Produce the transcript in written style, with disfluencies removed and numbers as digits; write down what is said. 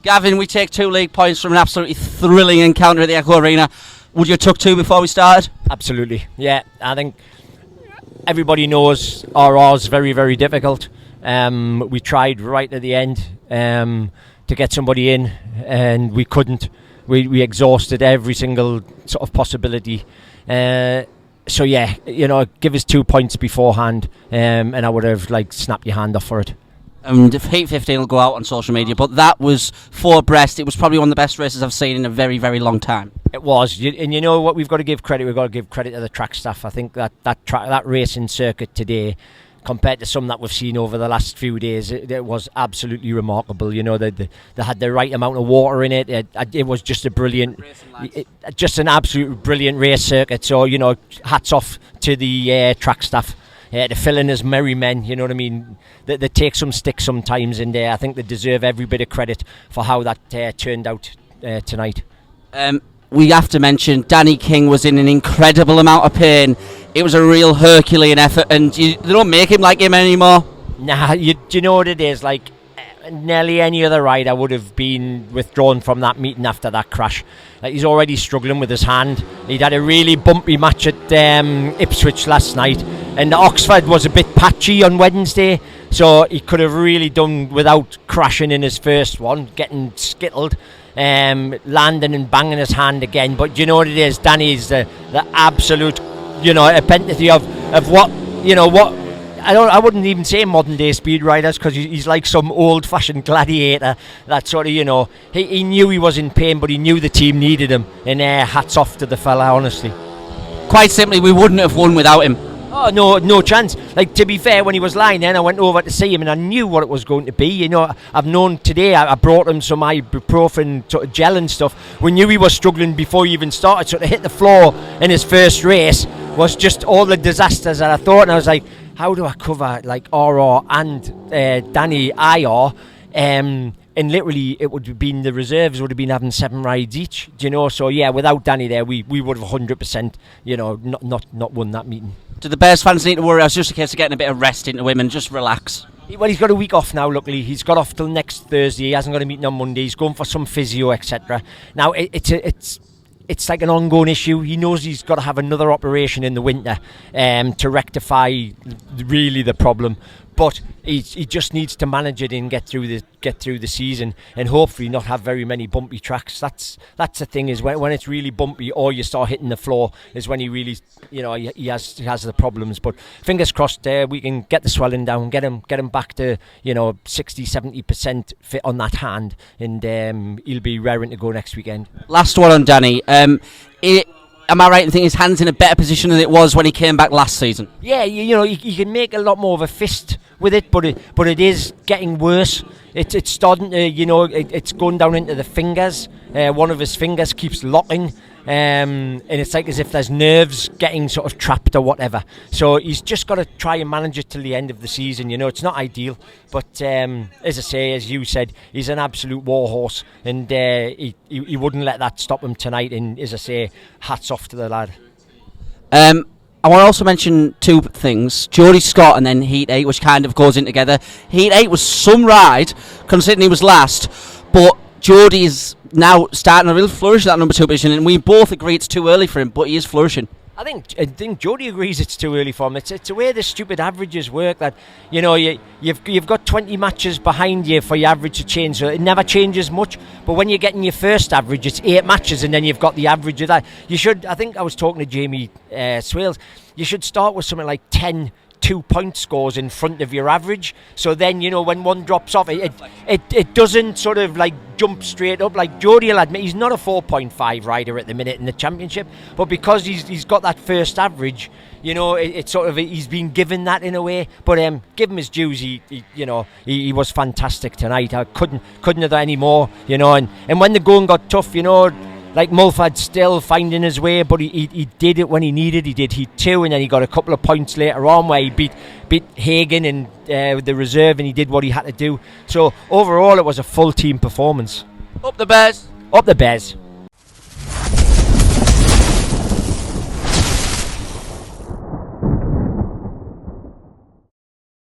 Gavin, we take 2 league points from an absolutely thrilling encounter at the Echo Arena. Would you have took 2 before we started? Absolutely, yeah. I think everybody knows RR's very, very difficult. We tried right at the end to get somebody in, and we couldn't. We exhausted every single sort of possibility. So yeah, give us 2 points beforehand, and I would have snapped your hand off for it. Heat 15 will go out on social media, but that was for Brest. It was probably one of the best races I've seen in a very, very long time. It was, and you know what, we've got to give credit. We've got to give credit to the track staff. I think that racing circuit today, compared to some that we've seen over the last few days, it was absolutely remarkable. They had the right amount of water in it. It was just a brilliant, just an absolute brilliant race circuit. So hats off to the track staff. To fill in as merry men, you know what I mean? They take some stick sometimes, and I think they deserve every bit of credit for how that turned out tonight. We have to mention Danny King was in an incredible amount of pain. It was a real Herculean effort, and they don't make him like him anymore. Nah, do you know what it is? Nearly any other rider would have been withdrawn from that meeting after that crash. He's already struggling with his hand. He'd had a really bumpy match at Ipswich last night, and Oxford was a bit patchy on Wednesday, so he could have really done without crashing in his first one, getting skittled, landing and banging his hand again. But you know what it is? Danny's the absolute, epitome of what, what. I wouldn't even say modern day speed riders, because he's like some old fashioned gladiator that sort of, he knew he was in pain, but he knew the team needed him, and hats off to the fella, honestly. Quite simply, we wouldn't have won without him. Oh, no chance. To be fair, when he was lying then, I went over to see him and I knew what it was going to be. I've known today, I brought him some ibuprofen sort of gel and stuff. We knew he was struggling before he even started, so to hit the floor in his first race was just all the disasters that I thought, and I was like, how do I cover RR and Danny IR? And literally it would have been, the reserves would have been having 7 rides each, so yeah, without Danny there we would have 100% not won that meeting. Do the Bears fans need to worry? It's just a case of getting a bit of rest into him and just relax. Well, he's got a week off now, luckily. He's got off till next Thursday. He hasn't got a meeting on Monday. He's going for some physio, etc. Now it's like an ongoing issue. He knows he's got to have another operation in the winter to rectify really the problem, but he just needs to manage it and get through the season, and hopefully not have very many bumpy tracks. That's the thing, is when it's really bumpy or you start hitting the floor is when he really he has the problems. But fingers crossed we can get the swelling down, get him back to 60-70% fit on that hand, and he'll be raring to go next weekend. Last one on Danny. Am I right in thinking his hand's in a better position than it was when he came back last season? Yeah, you can make a lot more of a fist with it, but it is getting worse. It's starting to, it's going down into the fingers. One of his fingers keeps locking, and it's like as if there's nerves getting sort of trapped or whatever. So he's just got to try and manage it till the end of the season. It's not ideal, but as I say, as you said, he's an absolute warhorse, and he wouldn't let that stop him tonight. And as I say, hats off to the lad. I want to also mention 2 things. Jody Scott and then Heat 8, which kind of goes in together. Heat 8 was some ride, considering he was last, but Jody is now starting a real flourish at that number 2 position, and we both agree it's too early for him, but he is flourishing. I think Jody agrees it's too early for him. It's the way the stupid averages work, that you've got 20 matches behind you for your average to change, so it never changes much. But when you're getting your first average, it's 8 matches, and then you've got the average of that. I think I was talking to Jamie Swales, you should start with something like 10 2-point scores in front of your average, so then when one drops off, it doesn't sort of jump straight up. Like Jody will admit he's not a 4.5 rider at the minute in the championship, but because he's got that first average, it's sort of, he's been given that in a way. But give him his dues. He was fantastic tonight. I couldn't have done any more. And when the going got tough, like Mulford still finding his way, but he did it when he needed. He did Heat 2, and then he got a couple of points later on where he beat Hagen and the reserve, and he did what he had to do. So overall, it was a full team performance. Up the Bears. Up the Bears.